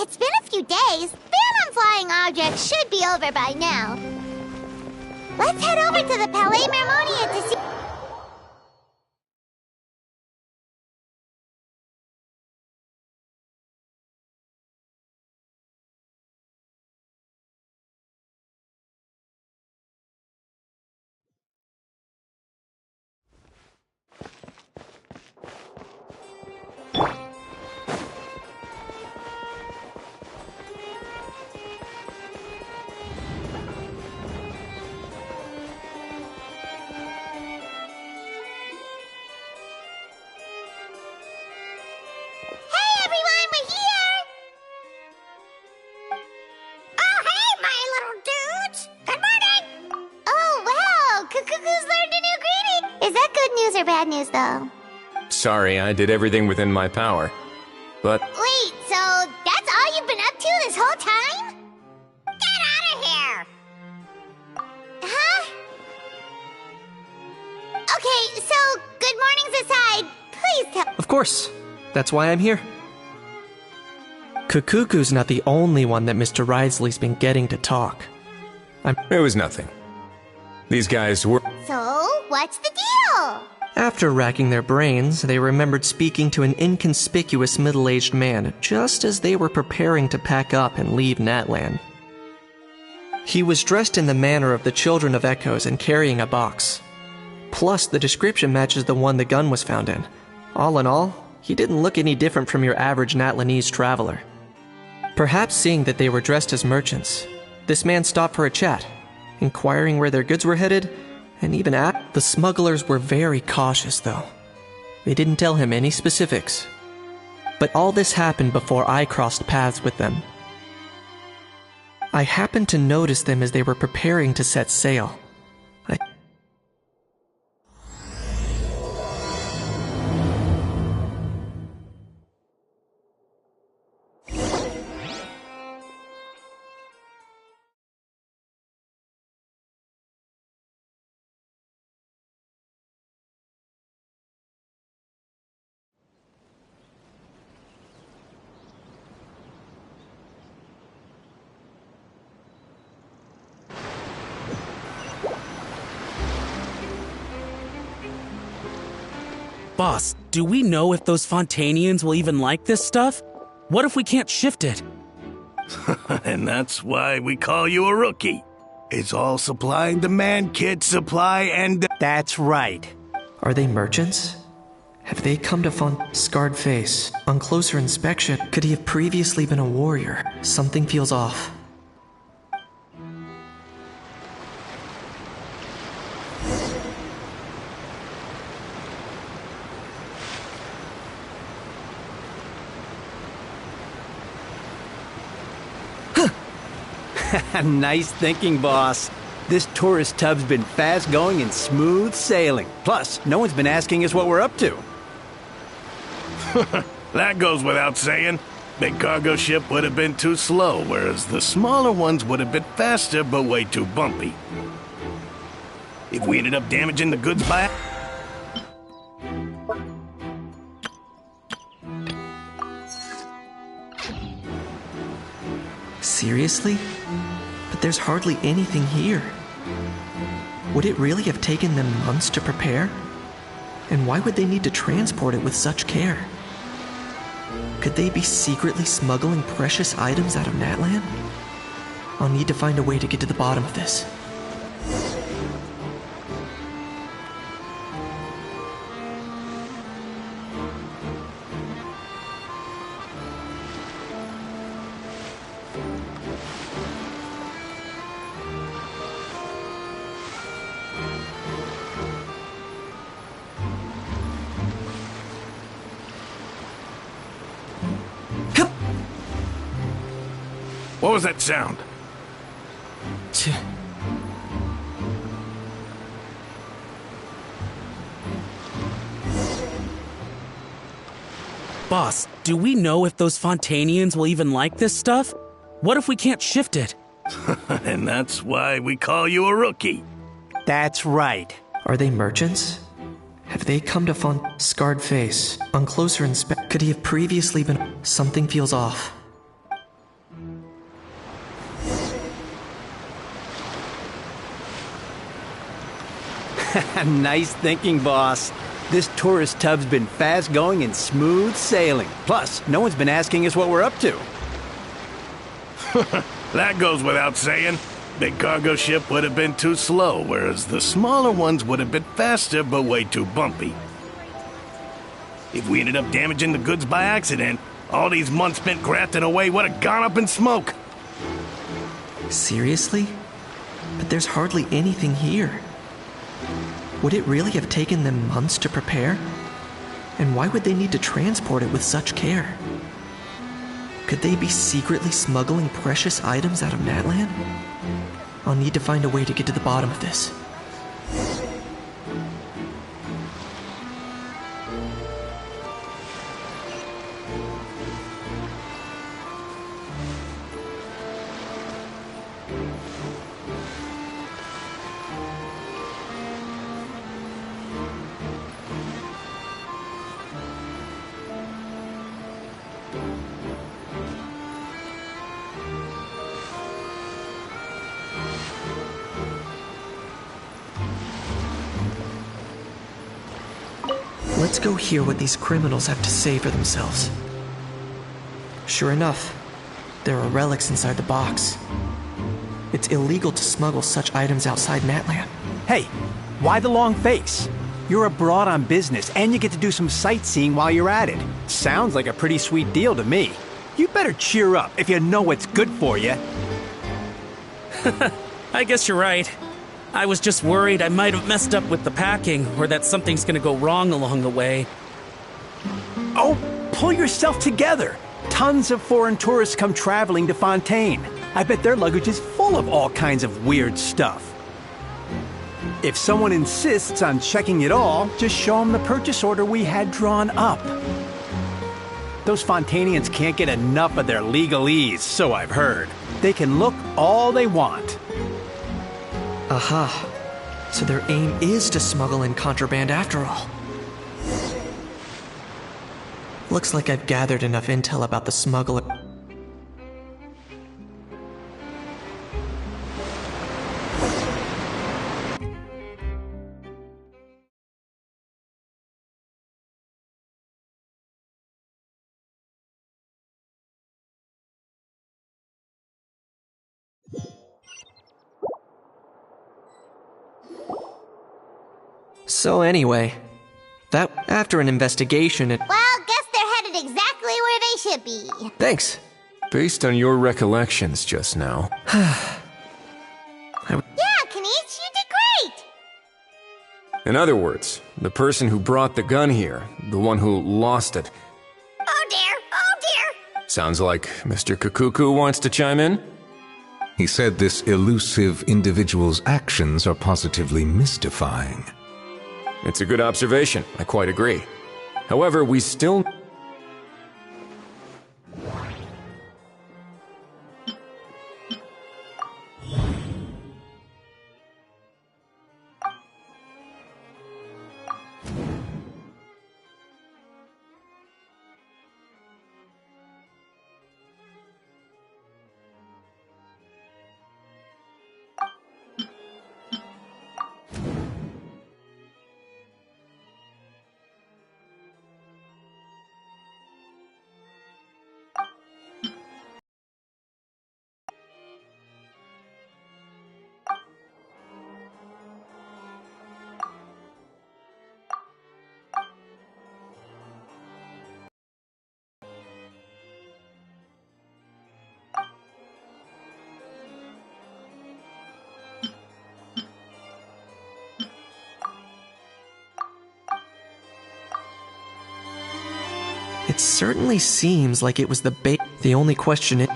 It's been a few days. Ban on flying objects should be over by now. Let's head over to the Palais Mermonia to see... Bad news, though. Sorry, I did everything within my power. But... Wait, so that's all you've been up to this whole time? Get out of here! Huh? Okay, so, good mornings aside, please tell... Of course. That's why I'm here. Kukuku's not the only one that Mr. Ridesley's been getting to talk. It was nothing. These guys were... So, what's the deal? After racking their brains, they remembered speaking to an inconspicuous middle-aged man just as they were preparing to pack up and leave Natland. He was dressed in the manner of the Children of Echoes and carrying a box. Plus, the description matches the one the gun was found in. All in all, he didn't look any different from your average Natlanese traveler. Perhaps seeing that they were dressed as merchants, this man stopped for a chat, inquiring where their goods were headed, and even the smugglers were very cautious, though. They didn't tell him any specifics. But all this happened before I crossed paths with them. I happened to notice them as they were preparing to set sail. Boss, do we know if those Fontanians will even like this stuff? What if we can't shift it? And that's why we call you a rookie. It's all supply and demand, kid. Supply and... That's right. Are they merchants? Have they come to scarred face? On closer inspection, could he have previously been a warrior? Something feels off. Nice thinking, boss. This tourist tub's been fast-going and smooth sailing. Plus, no one's been asking us what we're up to. That goes without saying. Big cargo ship would have been too slow, whereas the smaller ones would have been faster but way too bumpy. If we ended up damaging the goods by... Seriously? But there's hardly anything here. Would it really have taken them months to prepare? And why would they need to transport it with such care? Could they be secretly smuggling precious items out of Natland? I'll need to find a way to get to the bottom of this. What was that sound? Boss, do we know if those Fontanians will even like this stuff? What if we can't shift it? And that's why we call you a rookie. That's right. Are they merchants? Have they come to scarred face? On closer inspection, could he have previously been? Something feels off. Nice thinking, boss. This tourist tub's been fast going and smooth sailing. Plus, no one's been asking us what we're up to. That goes without saying. Big cargo ship would have been too slow, whereas the smaller ones would have been faster but way too bumpy. If we ended up damaging the goods by accident, all these months spent grafting away would have gone up in smoke. Seriously? But there's hardly anything here. Would it really have taken them months to prepare? And why would they need to transport it with such care? Could they be secretly smuggling precious items out of Natlan? I'll need to find a way to get to the bottom of this. Let's go hear what these criminals have to say for themselves. Sure enough, there are relics inside the box. It's illegal to smuggle such items outside Natlan. Hey, why the long face? You're abroad on business, and you get to do some sightseeing while you're at it. Sounds like a pretty sweet deal to me. You better cheer up if you know what's good for you. I guess you're right. I was just worried I might have messed up with the packing, or that something's gonna go wrong along the way. Oh, pull yourself together. Tons of foreign tourists come traveling to Fontaine. I bet their luggage is full of all kinds of weird stuff. If someone insists on checking it all, just show them the purchase order we had drawn up. Those Fontanians can't get enough of their legalese, so I've heard. They can look all they want. Aha. So their aim is to smuggle in contraband after all. Looks like I've gathered enough intel about the smuggler. So anyway, that after an investigation, it... Well, guess they're headed exactly where they should be. Thanks. Based on your recollections just now. Yeah, Kanish, you did great! In other words, the person who brought the gun here, the one who lost it. Oh dear! Sounds like Mr. Kakuku wants to chime in? He said this elusive individual's actions are positively mystifying. It's a good observation, I quite agree. However, we still... It certainly seems like it was the bait. The only question is...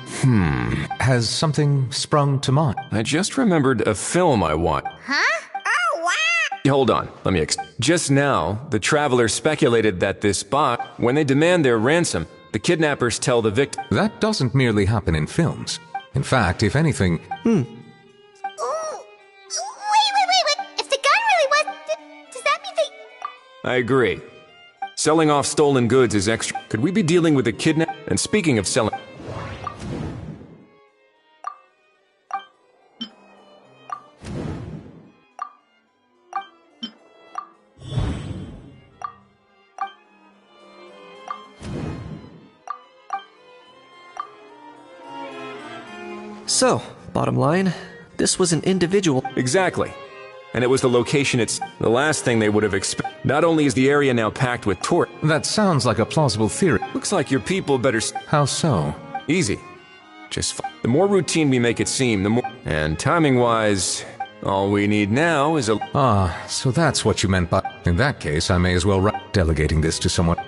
Has something sprung to mind? I just remembered a film I watched. Huh? Oh, wow! Hold on, let me Just now, the traveler speculated that this bot, when they demand their ransom, the kidnappers tell the victim... That doesn't merely happen in films. In fact, if anything... Ooh. Wait. If the gun really was... Does that mean they... I agree. Selling off stolen goods is extra. Could we be dealing with a kidnap? And speaking of selling... So, bottom line, this was an individual. Exactly. And it was the location the last thing they would have expected. Not only is the area now packed with tourists... That sounds like a plausible theory. Looks like your people better... How so? Easy. The more routine we make it seem, the more... And timing-wise, all we need now is a... So that's what you meant by... In that case, I may as well delegating this to someone.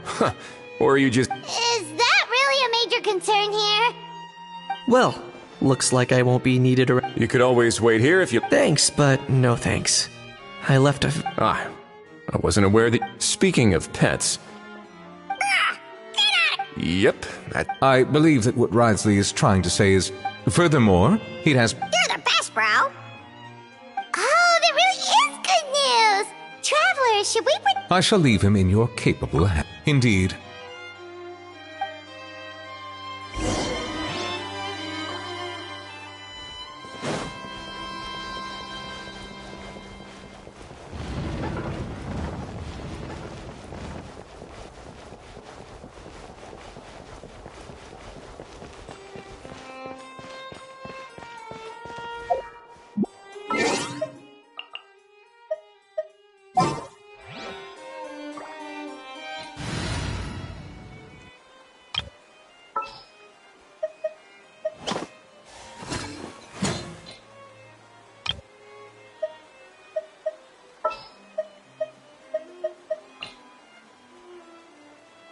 Or are you just... Is that really a major concern here? Well, looks like I won't be needed around. You could always wait here if you... Thanks, but no thanks. I left a... I wasn't aware that... Speaking of pets... Yep, that... I believe that what Ridsley is trying to say is... Furthermore, he has... You're the best, bro! Oh, that really is good news! Travelers, should we... I shall leave him in your capable hands. Indeed.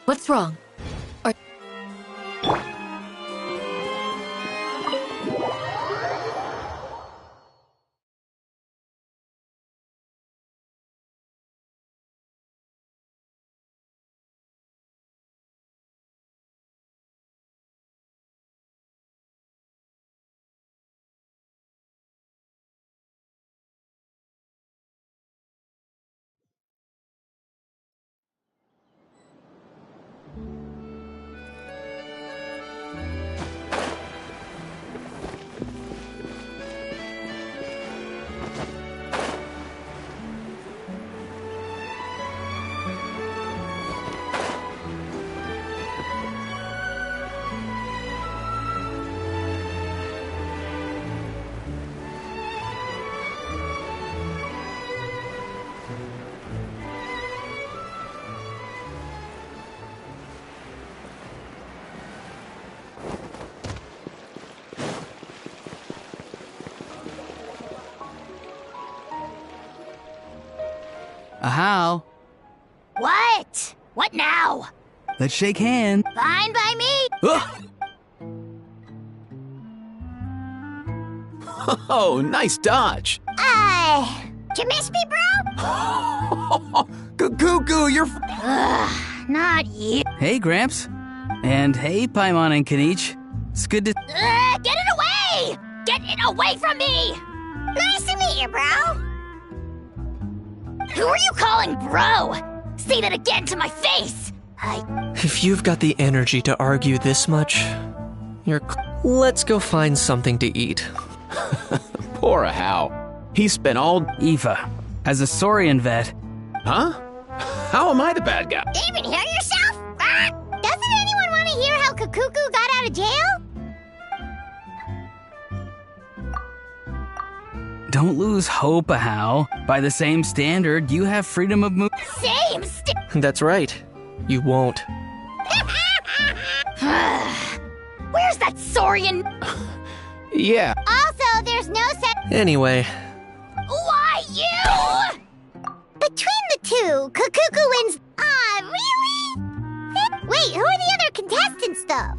What's wrong? How? What? What now? Let's shake hands. Fine by me. Oh, nice dodge. Did you miss me, bro? Cuckoo, you're... Not you. Hey, Gramps. And hey, Paimon and Kanich. It's good to... Get it away! Get it away from me! Nice to meet you, bro. Who are you calling bro? Say that again to my face! If you've got the energy to argue this much, let's go find something to eat. Poor Hao. He spent all... Aoife, as a Saurian vet... Huh? How am I the bad guy? Even hear yourself? Doesn't anyone want to hear how Kakuku got out of jail? Don't lose hope, Hao. By the same standard, you have freedom of movement. That's right. You won't. Where's that Saurian? Yeah. Also, there's no set. Anyway. Why you? Between the two, Kakuku wins. Really? Wait, Wait, who are the other contestants, though?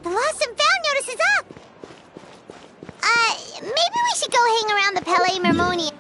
The lost and found notice is up! Maybe we should go hang around the Palais Mermonium.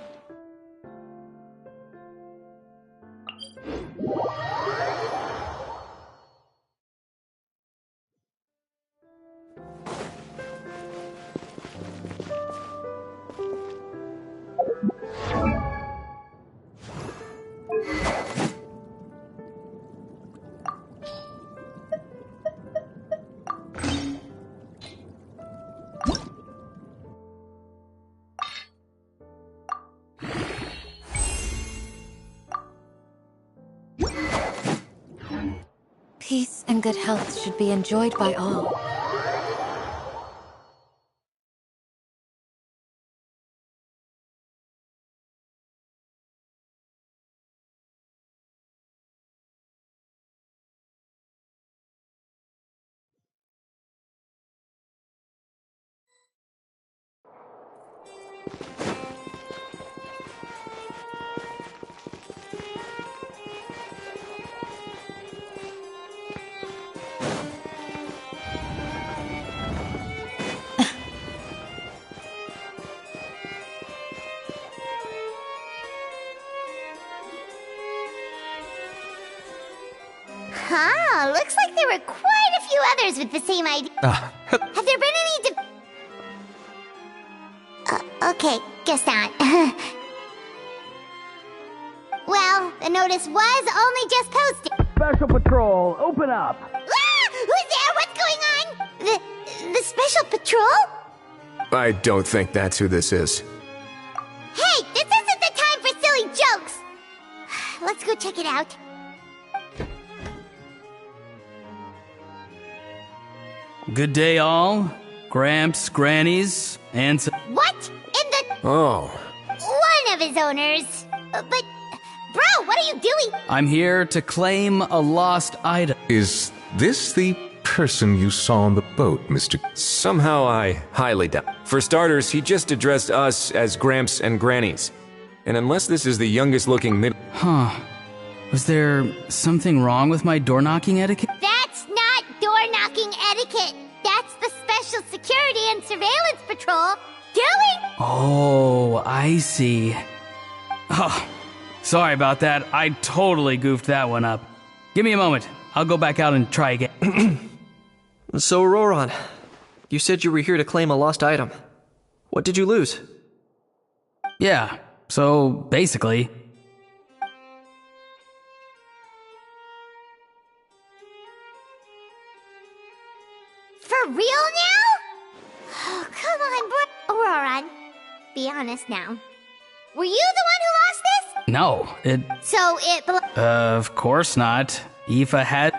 Peace and good health should be enjoyed by all. Huh, looks like there were quite a few others with the same idea. Have there been any okay, guess not. Well, the notice was only just posted. Special Patrol, open up! Ah! Who's there? What's going on? The Special Patrol? I don't think that's who this is. Hey, this isn't the time for silly jokes! Let's go check it out. Good day, all. Gramps, grannies, and... What? In the... Oh. One of his owners. But... Bro, what are you doing? I'm here to claim a lost item. Is this the person you saw on the boat, Mr. Somehow I highly doubt. For starters, he just addressed us as Gramps and Grannies. And unless this is the youngest looking mid... Huh. Was there something wrong with my door-knocking etiquette? That's not door-knocking etiquette. That's the Special Security and Surveillance Patrol doing... Oh, I see. Oh, sorry about that. I totally goofed that one up. Give me a moment. I'll go back out and try again. So, Roran, you said you were here to claim a lost item. What did you lose? Yeah, so basically... For real now? Oh, come on, bro. Roran, be honest now. Were you the one who lost this? No, it... So it... Of course not. Aoife had...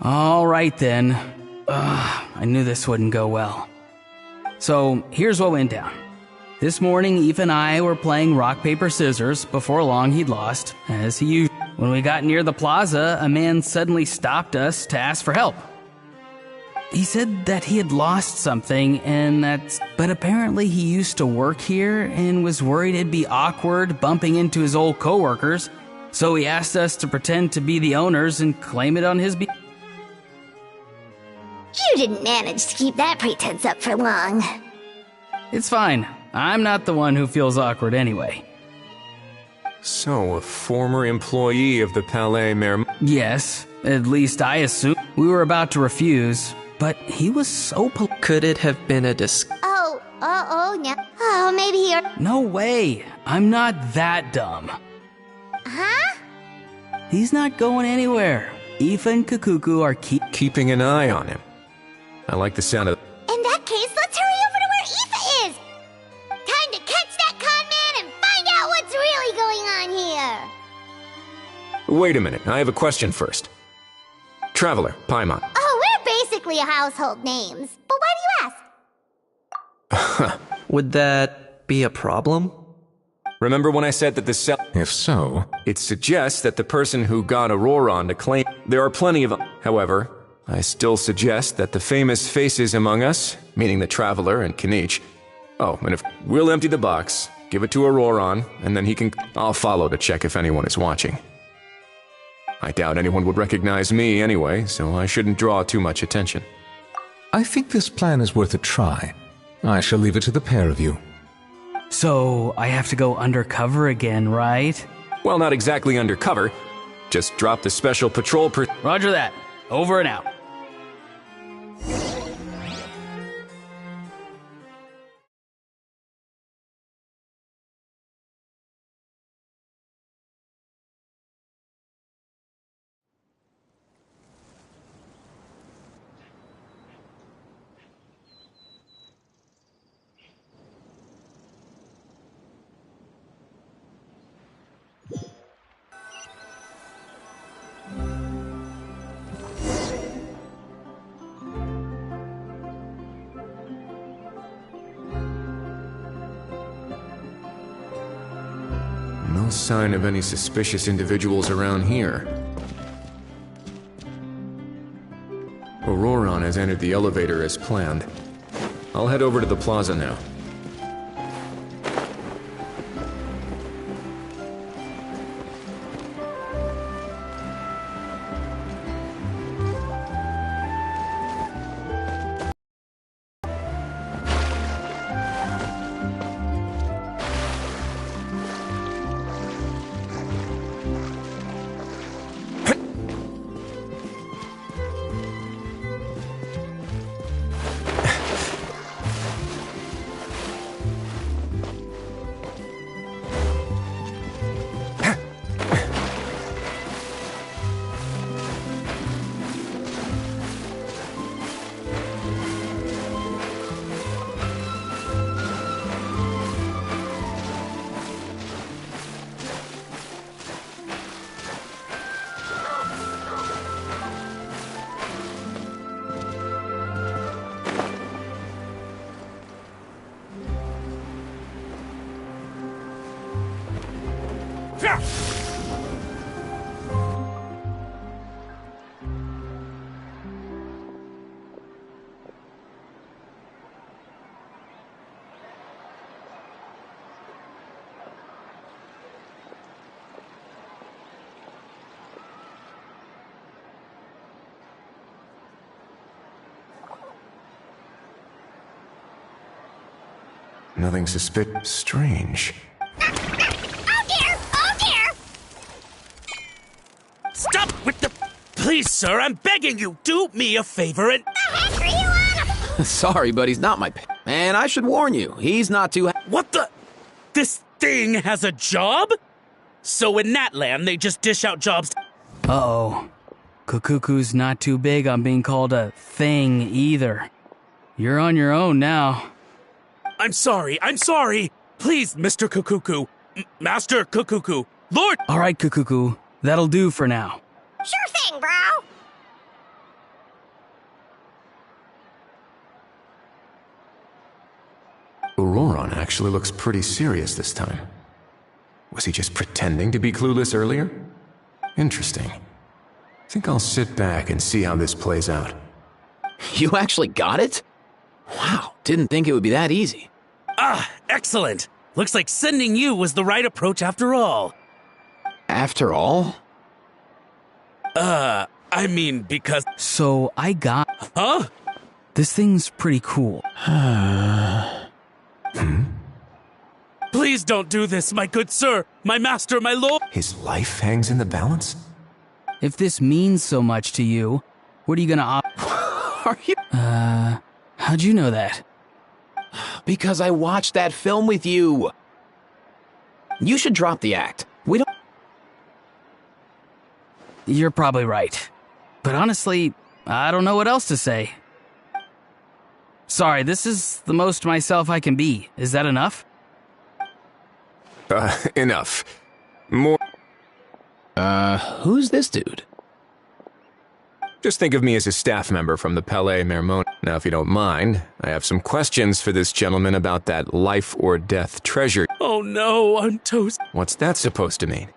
All right, then. I knew this wouldn't go well. So, here's what went down. This morning, Aoife and I were playing rock, paper, scissors. Before long, he'd lost, as he usually... When we got near the plaza, a man suddenly stopped us to ask for help. He said that he had lost something, and that's... But apparently he used to work here and was worried it'd be awkward bumping into his old coworkers, so he asked us to pretend to be the owners and claim it on his behalf. You didn't manage to keep that pretense up for long. It's fine. I'm not the one who feels awkward anyway. So, a former employee of the Palais Mer... Yes, at least I assume. We were about to refuse, but he was so Could it have been a Oh, no. Oh, maybe you're... No way. I'm not that dumb. Huh? He's not going anywhere. Aoife and Kukuku are keeping an eye on him. I like the sound of... In that case, let's hurry over to where Aoife is! Time to catch that con man and find out what's really going on here! Wait a minute, I have a question first. Traveler, Paimon. Oh, we're basically household names. But why do you ask? Would that be a problem? Remember when I said that the cell... If so, It suggests that the person who got Auroron to claim... There are plenty of them. However, I still suggest that the famous faces among us, meaning the Traveler and Kinich... Oh, and if we'll empty the box, give it to Auroron, and then he can... I'll follow to check if anyone is watching. I doubt anyone would recognize me anyway, so I shouldn't draw too much attention. I think this plan is worth a try. I shall leave it to the pair of you. So, I have to go undercover again, right? Well, not exactly undercover. Just drop the special patrol Roger that. Over and out. No sign of any suspicious individuals around here. Auroron has entered the elevator as planned. I'll head over to the plaza now. Nothing strange. Oh dear! Stop with the... Please, sir, I'm begging you, do me a favor and... The heck are you on? Sorry, but he's not my man, I should warn you, he's not too... What the... This thing has a job? So in Natland, they just dish out jobs... Uh-oh. Kukuku's not too big on being called a thing, either. You're on your own now. I'm sorry. Please, Mr. Kukuku. Master Kukuku. Lord... All right, Kukuku. That'll do for now. Sure thing, bro. Auroron actually looks pretty serious this time. Was he just pretending to be clueless earlier? Interesting. Think I'll sit back and see how this plays out. You actually got it? Wow, didn't think it would be that easy. Ah, excellent. Looks like sending you was the right approach after all. After all? I mean, because... So, I got... Huh? This thing's pretty cool. Please don't do this, my good sir, my master, my lord. His life hangs in the balance? If this means so much to you, what are you gonna Are you? How'd you know that? Because I watched that film with you. You should drop the act. We don't... You're probably right. But honestly, I don't know what else to say. Sorry, this is the most myself I can be. Is that enough? Enough. More... Who's this dude? Just think of me as a staff member from the Palais Mermon. Now, if you don't mind, I have some questions for this gentleman about that life or death treasure. Oh no, I'm toast. What's that supposed to mean?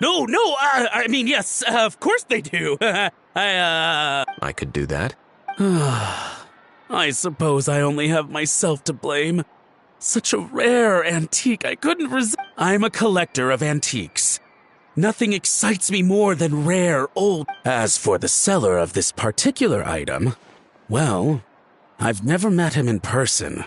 No, I mean, yes, of course they do. I could do that. I suppose I only have myself to blame. Such a rare antique, I couldn't resist. I'm a collector of antiques. Nothing excites me more than rare, old. As for the seller of this particular item, well, I've never met him in person.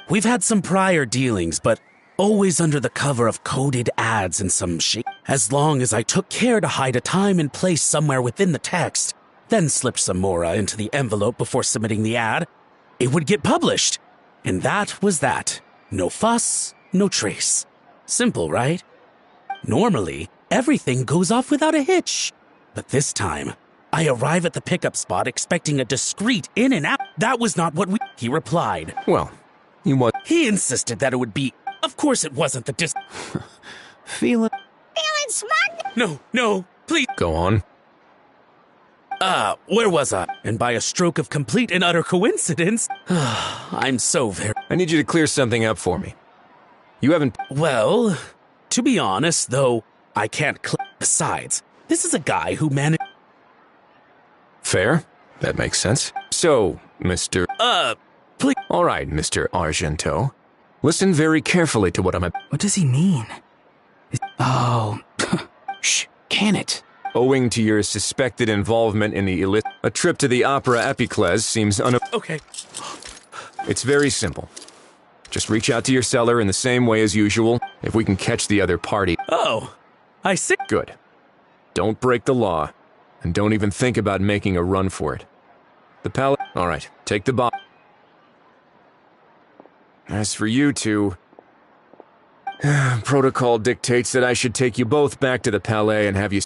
We've had some prior dealings, but always under the cover of coded ads and some shit. As long as I took care to hide a time and place somewhere within the text, then slipped some mora into the envelope before submitting the ad, it would get published. And that was that. No fuss, no trace. Simple, right? Normally, everything goes off without a hitch. But this time, I arrive at the pickup spot expecting a discreet in and out. That was not what he replied. Well, He insisted that it would be. Of course it wasn't the Feeling smart? No, please. Go on. Where was I? And by a stroke of complete and utter coincidence, I'm so very... I need you to clear something up for me. You haven't... Well, to be honest, though, I can't Besides, this is a guy who managed... Fair. That makes sense. So, Mr... please... All right, Mr. Argento. Listen very carefully to what I'm... What does he mean? Oh... Shh, can it? Owing to your suspected involvement in the illicit... A trip to the Opera Epicles seems Okay. It's very simple. Just reach out to your seller in the same way as usual. If we can catch the other party... Oh, I see. Good. Don't break the law, and don't even think about making a run for it. The pallet... All right, take the box. As for you two... Protocol dictates that I should take you both back to the Palais and have you...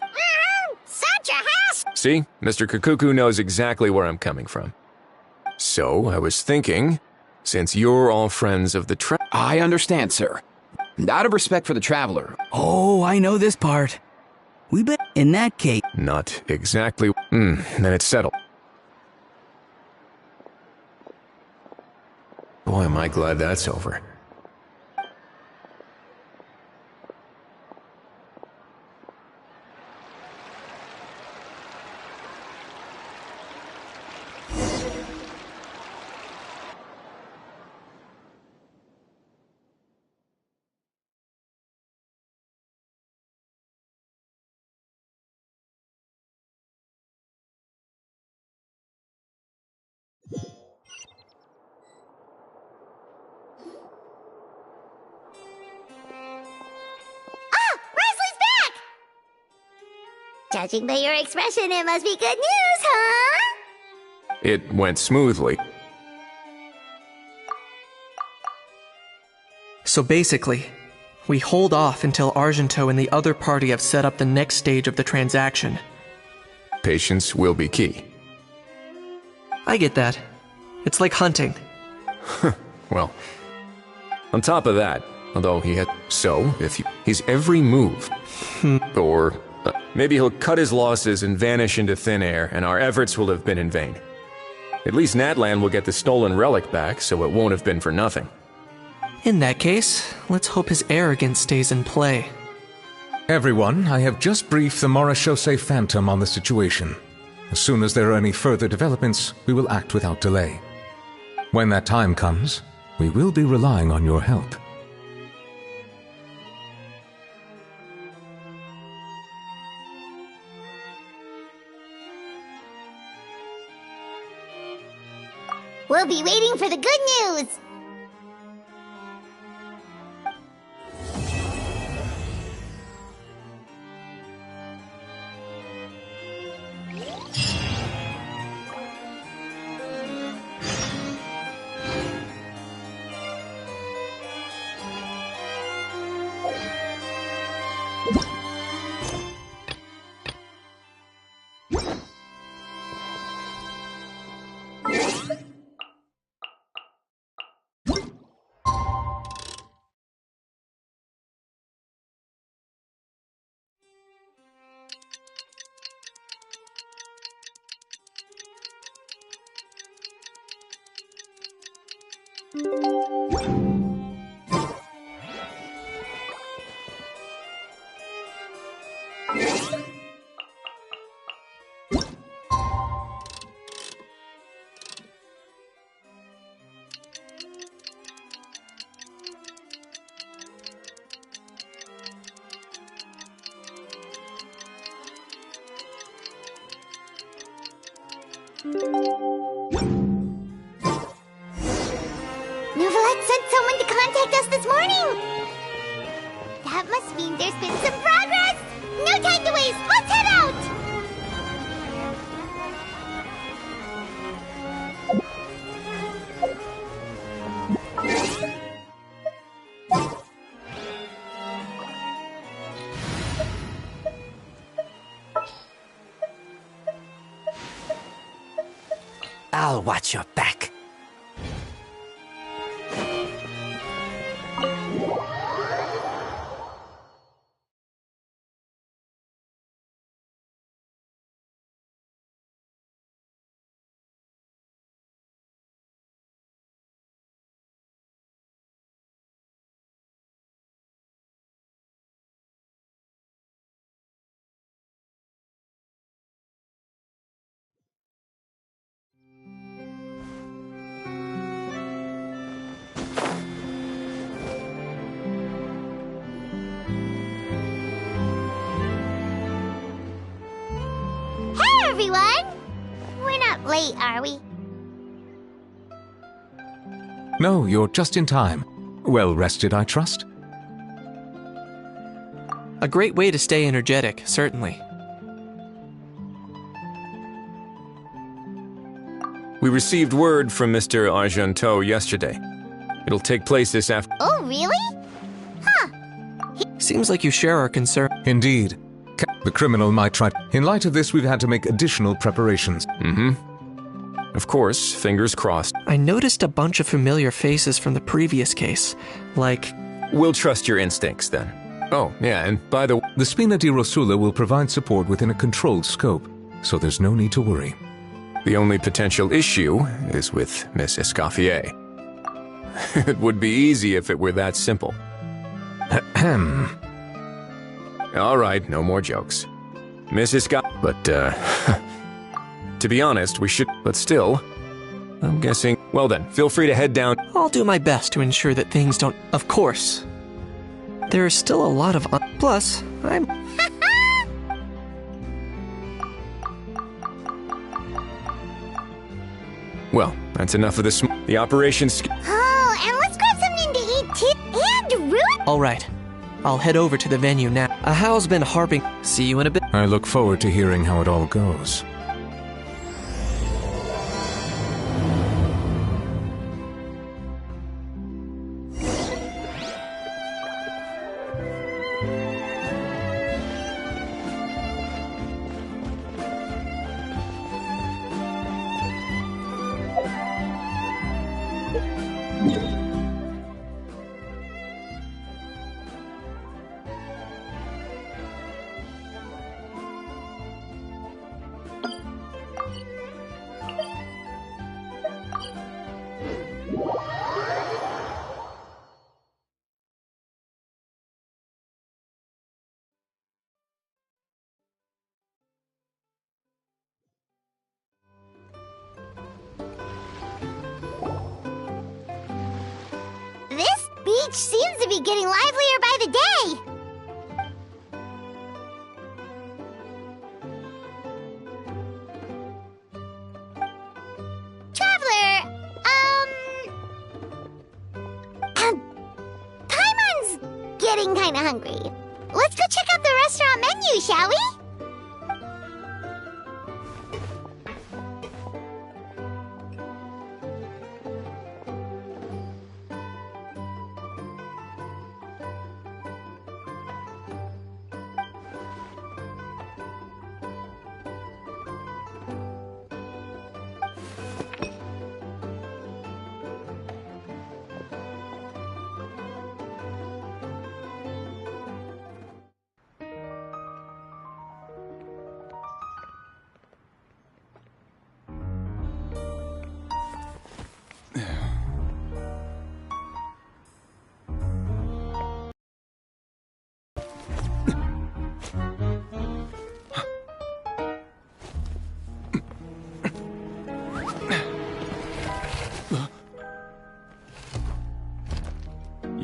Such a hassle! See? Mr. Kakuku knows exactly where I'm coming from. So, I was thinking, since you're all friends of the I understand, sir. Out of respect for the traveler. Oh, I know this part. We bet in that case. Not exactly... then it's settled. Boy, am I glad that's over. Judging by your expression, it must be good news, huh? It went smoothly. So basically, we hold off until Argento and the other party have set up the next stage of the transaction. Patience will be key. I get that. It's like hunting. Well, on top of that, although he had... So, if he's every move. Or... maybe he'll cut his losses and vanish into thin air, and our efforts will have been in vain. At least Natlan will get the stolen relic back, so it won't have been for nothing. In that case, let's hope his arrogance stays in play. Everyone, I have just briefed the Mauritius Phantom on the situation. As soon as there are any further developments, we will act without delay. When that time comes, we will be relying on your help. We'll be waiting for the good news! Novelette sent someone to contact us this morning! That must mean there's been some progress! No time to waste! Let's head out! I'll watch your back. Hey, everyone! We're not late, are we? No, you're just in time. Well rested, I trust? A great way to stay energetic, certainly. We received word from Mr. Argenteau yesterday. It'll take place this afternoon. Oh, really? Huh. Seems like you share our concern. Indeed. The criminal might try. In light of this, we've had to make additional preparations. Of course, fingers crossed. I noticed a bunch of familiar faces from the previous case, like... We'll trust your instincts, then. Oh, yeah, and by the way... The Spina di Rosula will provide support within a controlled scope, so there's no need to worry. The only potential issue is with Miss Escoffier. It would be easy if it were that simple. All right, no more jokes. Mrs. Scott, but, to be honest, we should, but still, I'm guessing, well then, feel free to head down. I'll do my best to ensure that things don't... Of course. There is still a lot of... Plus, I'm... Well, that's enough of this. The operations... Oh, and let's grab something to eat too. And root? Alright. I'll head over to the venue now. Ahao's been harping. See you in a bit. I look forward to hearing how it all goes. This beach seems to be getting livelier by the day. Traveler, Paimon's getting kinda hungry. Let's go check out the restaurant menu, shall we?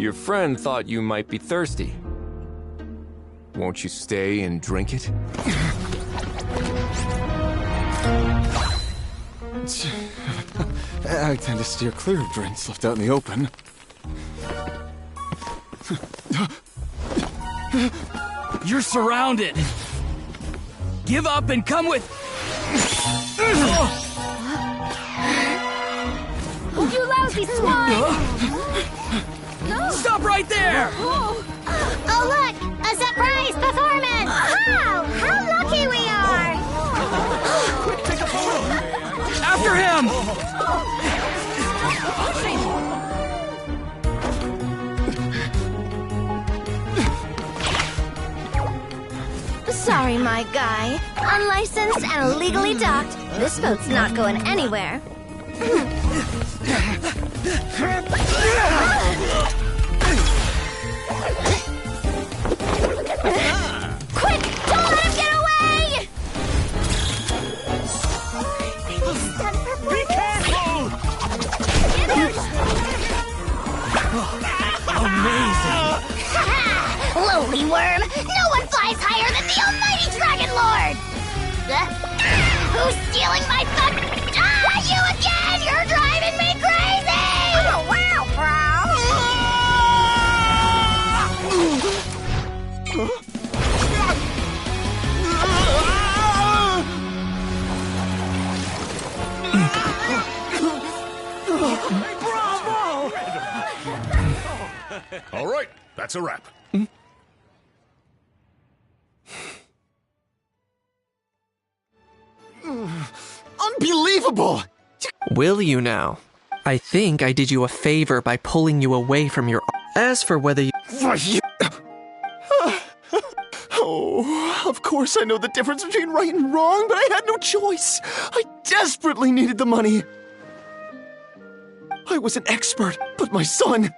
Your friend thought you might be thirsty. Won't you stay and drink it? I tend to steer clear of drinks left out in the open. You're surrounded. Give up and come with... You lousy swine! Stop right there! Oh, look! A surprise performance! Wow! How lucky we are! After him! Sorry, my guy. Unlicensed and illegally docked. This boat's not going anywhere. Quick! Don't let him get away! Be careful! Amazing! Lowly worm! No one flies higher than the almighty Dragon Lord! Who's stealing my fun? Ah, you again! You're driving me crazy! Oh, wow, All right, that's a wrap. Unbelievable! Will you now? I think I did you a favor by pulling you away from your... As for whether you... Oh, of course I know the difference between right and wrong, but I had no choice. I desperately needed the money. I was an expert, but my son...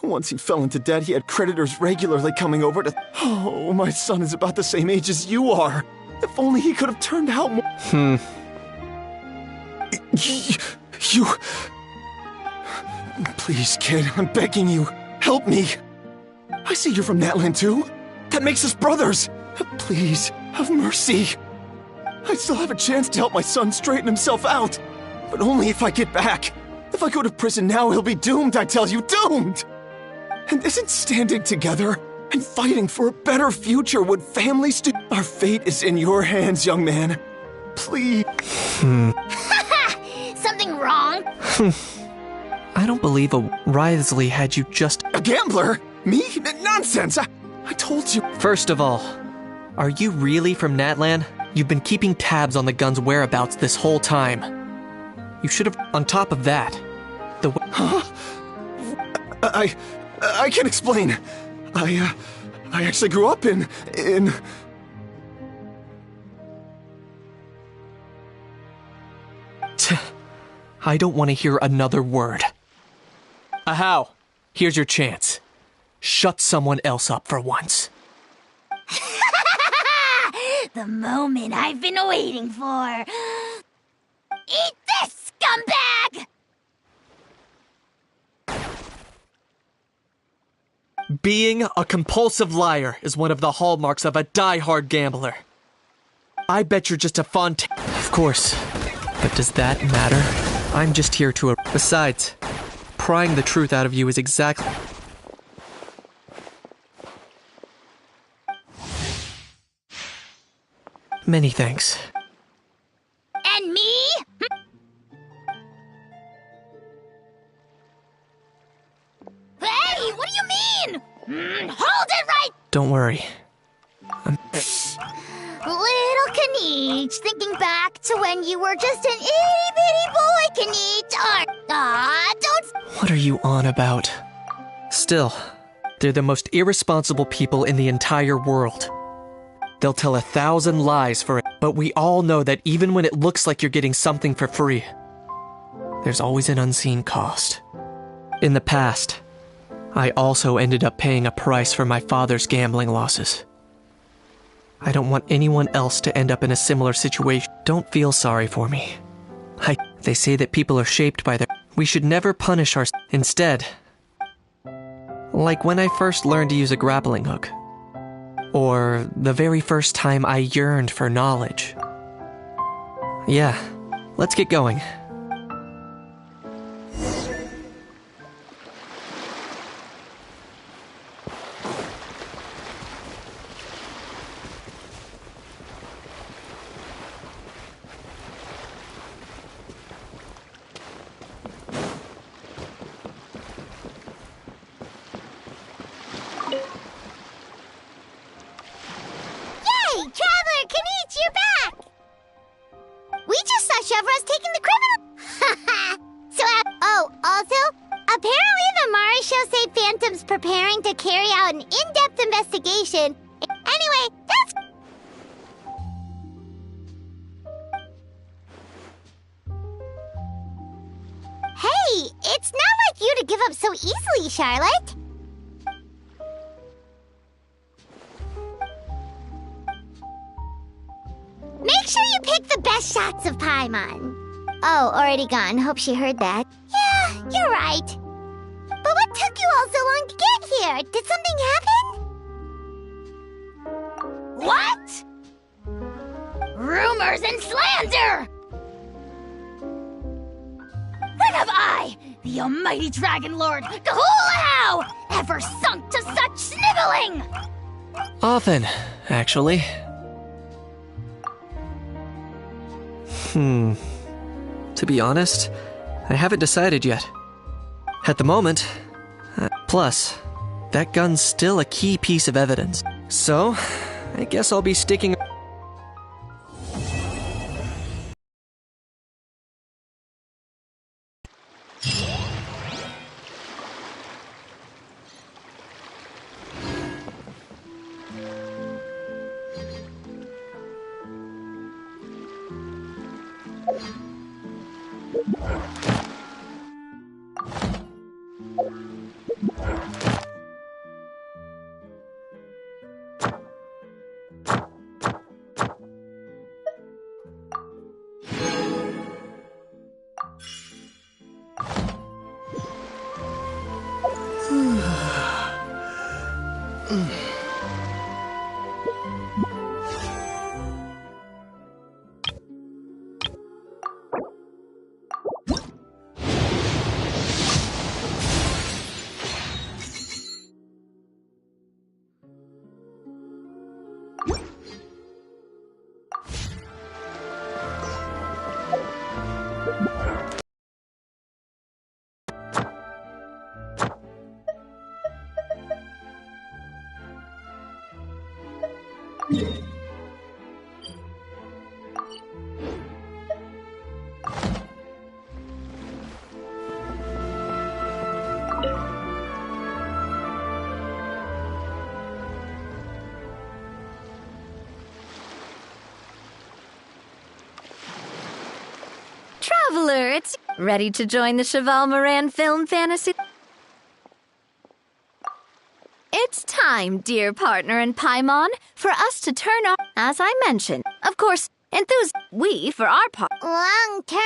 Once he fell into debt, he had creditors regularly coming over to... Oh, my son is about the same age as you are. If only he could have turned out more... You... Please, kid, I'm begging you. Help me. I see you're from Natland too. That makes us brothers. Please, have mercy. I still have a chance to help my son straighten himself out. But only if I get back. If I go to prison now, he'll be doomed, I tell you, doomed! And isn't standing together and fighting for a better future what families do? Our fate is in your hands, young man. Please. Something wrong? I don't believe a Wriothesley had you just... A gambler? Me? Nonsense! I told you. First of all, are you really from Natland? You've been keeping tabs on the gun's whereabouts this whole time. You should have... On top of that, the... Huh? I can explain. I actually grew up in... I don't want to hear another word. Ahau, here's your chance. Shut someone else up for once. The moment I've been waiting for. Eat this, scumbag! Being a compulsive liar is one of the hallmarks of a die-hard gambler. I bet you're just a Fontaine. Of course. But does that matter? I'm just here to... Besides, prying the truth out of you is exactly... Many thanks. And me? Hey, what do you mean? Hold it right... Don't worry. Little Kaniche, thinking back to when you were just an itty-bitty boy, Kaniche. Don't... What are you on about? Still, they're the most irresponsible people in the entire world. They'll tell 1,000 lies for it, but we all know that even when it looks like you're getting something for free, there's always an unseen cost. In the past, I also ended up paying a price for my father's gambling losses. I don't want anyone else to end up in a similar situation. Don't feel sorry for me. They say that people are shaped by their... We should never punish our... Instead, Like when I first learned to use a grappling hook. Or the very first time I yearned for knowledge. Yeah, let's get going. Traveler, Kanich, you're back! We just saw Chevron's taking the criminal... also, apparently the Mauritius Phantom's preparing to carry out an in-depth investigation. Anyway, that's... Hey, it's not like you to give up so easily, Charlotte. Make sure you pick the best shots of Paimon. Oh, already gone. Hope she heard that. Yeah, you're right. But what took you all so long to get here? Did something happen? What? Rumors and slander! When have I, the almighty Dragon Lord, Kahulahau, ever sunk to such sniveling? Often, actually. To be honest, I haven't decided yet. At the moment. Plus, that gun's still a key piece of evidence. So, I guess I'll be sticking... Traveler, it's ready to join the Cheval Moran film fantasy. It's time, dear partner and Paimon, for us to turn on, as I mentioned. Of course, we, for our part. Long term,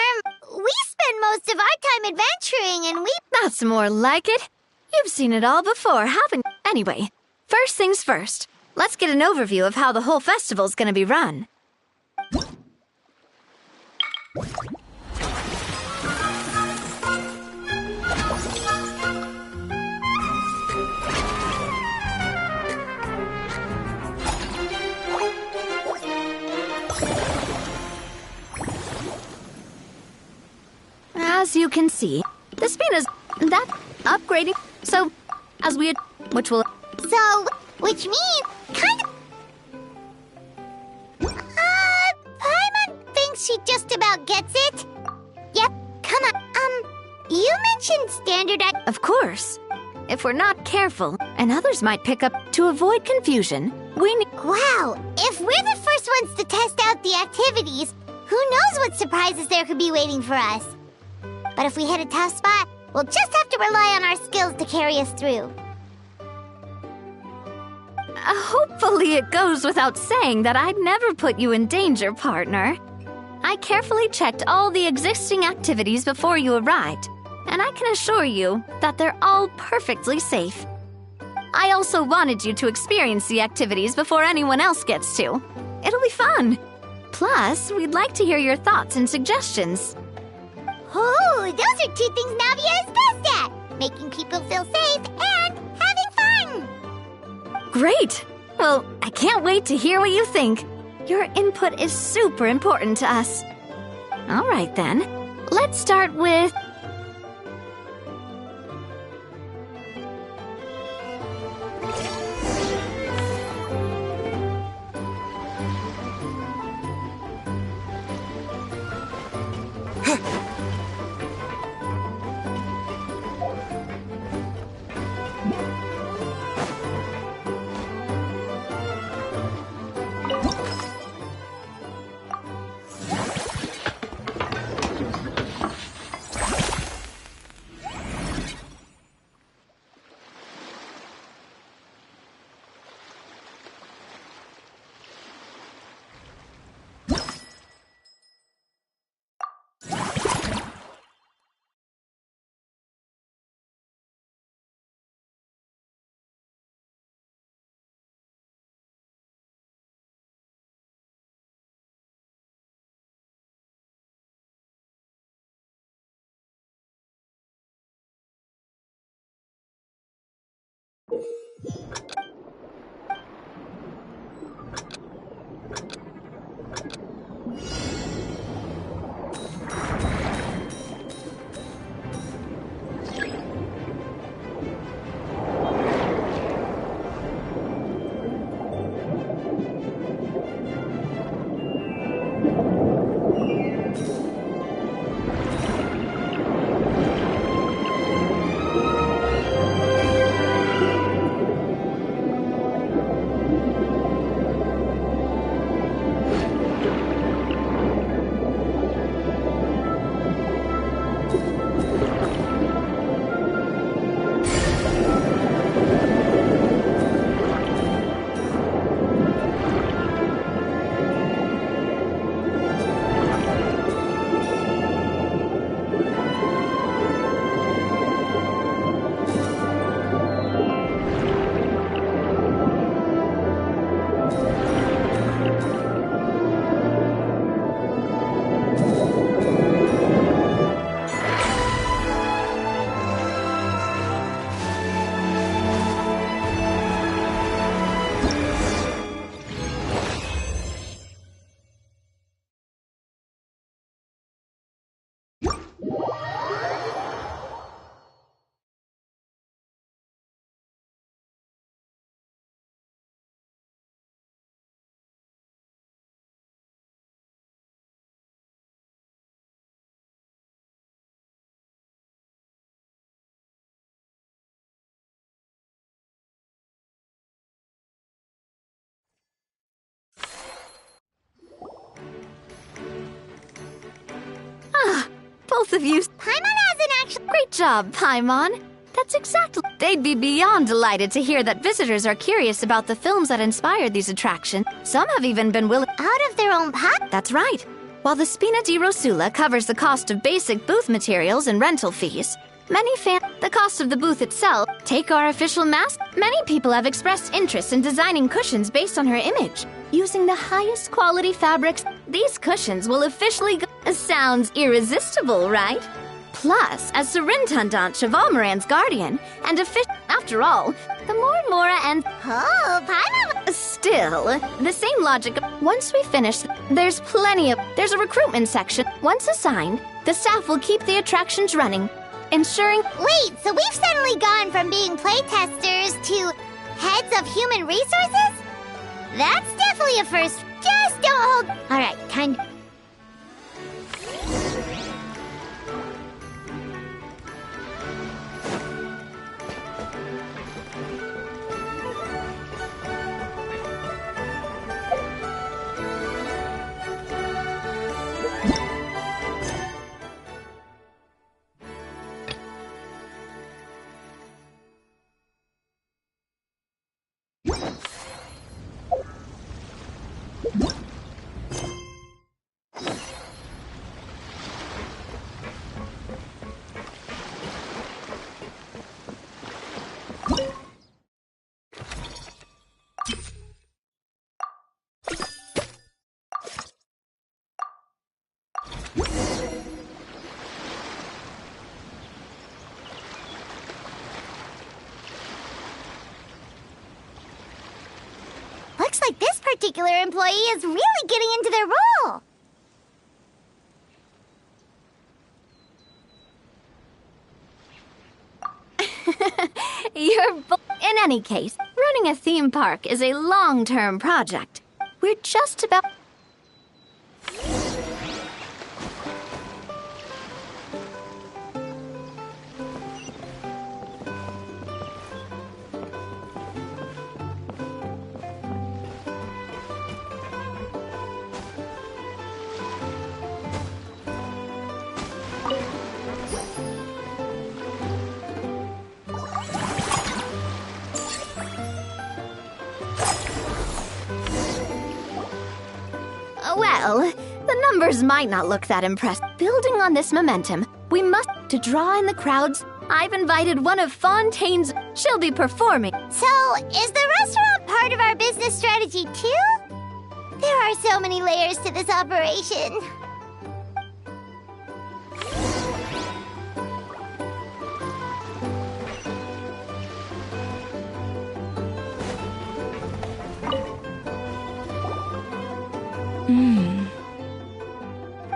we spend most of our time adventuring and we... That's more like it. You've seen it all before, haven't you? Anyway, first things first. Let's get an overview of how the whole festival's gonna be run. As you can see, the speed is that upgrading. So, as we which means kind of. Paimon thinks she just about gets it. Yep, come on. You mentioned standard. Of course. If we're not careful, and others might pick up to avoid confusion, we need. Wow, if we're the first ones to test out the activities, who knows what surprises there could be waiting for us. But if we hit a tough spot, we'll just have to rely on our skills to carry us through. Hopefully it goes without saying that I'd never put you in danger, partner. I carefully checked all the existing activities before you arrived, and I can assure you that they're all perfectly safe. I also wanted you to experience the activities before anyone else gets to. It'll be fun. Plus, we'd like to hear your thoughts and suggestions. Oh, those are two things Navia is best at! Making people feel safe and having fun! Great! Well, I can't wait to hear what you think. Your input is super important to us. All right then, let's start with... Both of you... Paimon has an actual... Great job, Paimon. That's exactly... They'd be beyond delighted to hear that visitors are curious about the films that inspired these attractions. Some have even been willing... Out of their own pocket? That's right. While the Spina di Rosula covers the cost of basic booth materials and rental fees, the cost of the booth itself, take our official mask. Many people have expressed interest in designing cushions based on her image. Using the highest quality fabrics, these cushions will officially go... Sounds irresistible, right? Plus, as Surintendant Chevalmoran's guardian, and after all, the more Mora and... Oh, Paimon... Still, the same logic... Once we finish, there's a recruitment section. Once assigned, the staff will keep the attractions running, ensuring... Wait, so we've suddenly gone from being playtesters to heads of human resources? That's definitely a first. Just don't hold... Alright, kind of... like this particular employee is really getting into their role. In any case, running a theme park is a long-term project. We're just about... Well, the numbers might not look that impressive. Building on this momentum, we must... To draw in the crowds, I've invited one of Fontaine's... She'll be performing. So, is the restaurant part of our business strategy too? There are so many layers to this operation.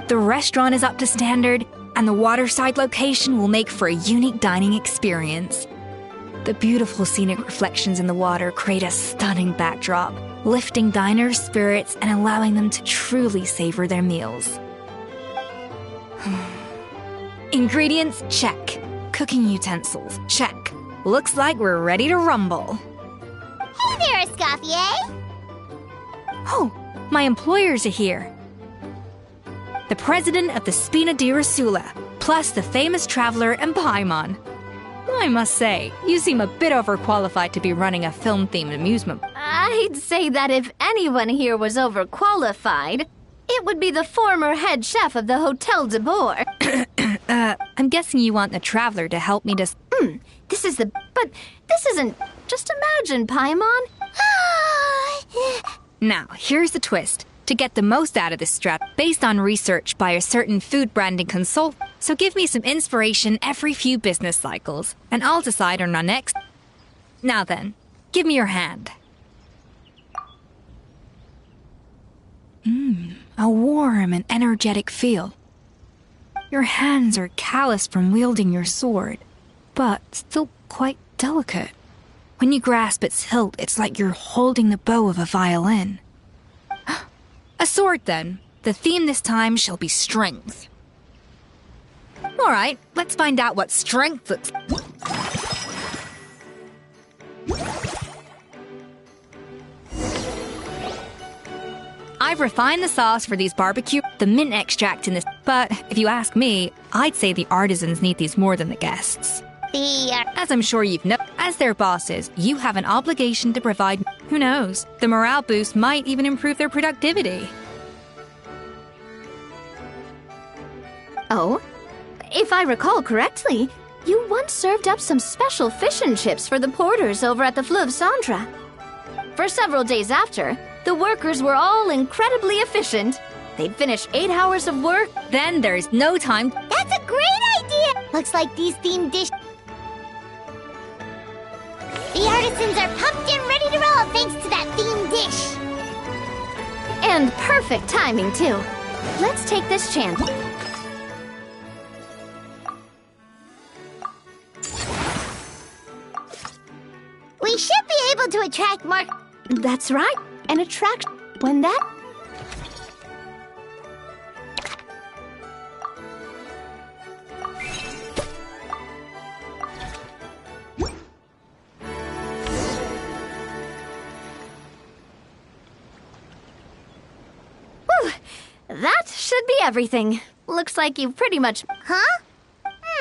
The restaurant is up to standard, and the waterside location will make for a unique dining experience. The beautiful scenic reflections in the water create a stunning backdrop, lifting diners' spirits and allowing them to truly savor their meals. Ingredients, check. Cooking utensils, check. Looks like we're ready to rumble. Hey there, Escoffier! Oh, my employers are here. The president of the Spina di Rosula, plus the famous traveler and Paimon. I must say, you seem a bit overqualified to be running a film-themed amusement. I'd say that if anyone here was overqualified, it would be the former head chef of the Hotel de Boer. I'm guessing you want the traveler to help me to... This is the... But this isn't... Just imagine, Paimon. Now, here's the twist. To get the most out of this strat, based on research by a certain food branding consultant. So give me some inspiration every few business cycles, and I'll decide on our next... Now then, give me your hand. A warm and energetic feel. Your hands are calloused from wielding your sword, but still quite delicate. When you grasp its hilt, it's like you're holding the bow of a violin. A sword, then. The theme this time shall be strength. All right, let's find out what strength looks like. I've refined the sauce for these barbecue, the mint extract in this, but if you ask me, I'd say the artisans need these more than the guests. As I'm sure you've known, as their bosses, you have an obligation to provide... Who knows? The morale boost might even improve their productivity. Oh? If I recall correctly, you once served up some special fish and chips for the porters over at the Fleuve Centre. For several days after, the workers were all incredibly efficient. They'd finish 8 hours of work, then there's no time... That's a great idea! Looks like these themed dishes... The artisans are pumped and ready to roll thanks to that themed dish. And perfect timing, too. Let's take this chance. We should be able to attract more... That's right. An attraction. When that... That should be everything. Looks like you've pretty much... Huh?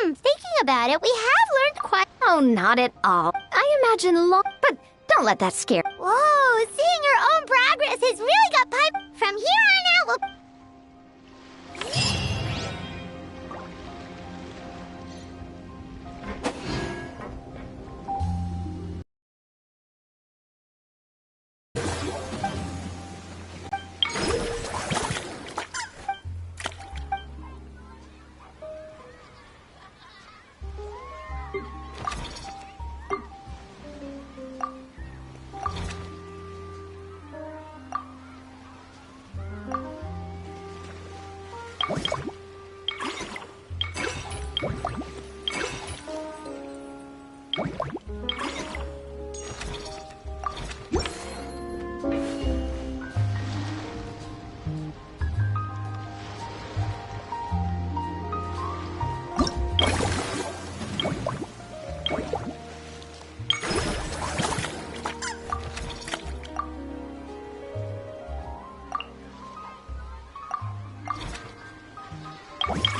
Thinking about it, we have learned quite... Oh, not at all. I imagine but don't let that scare... Whoa, seeing your own progress has really got pipe... From here on out, we'll... What?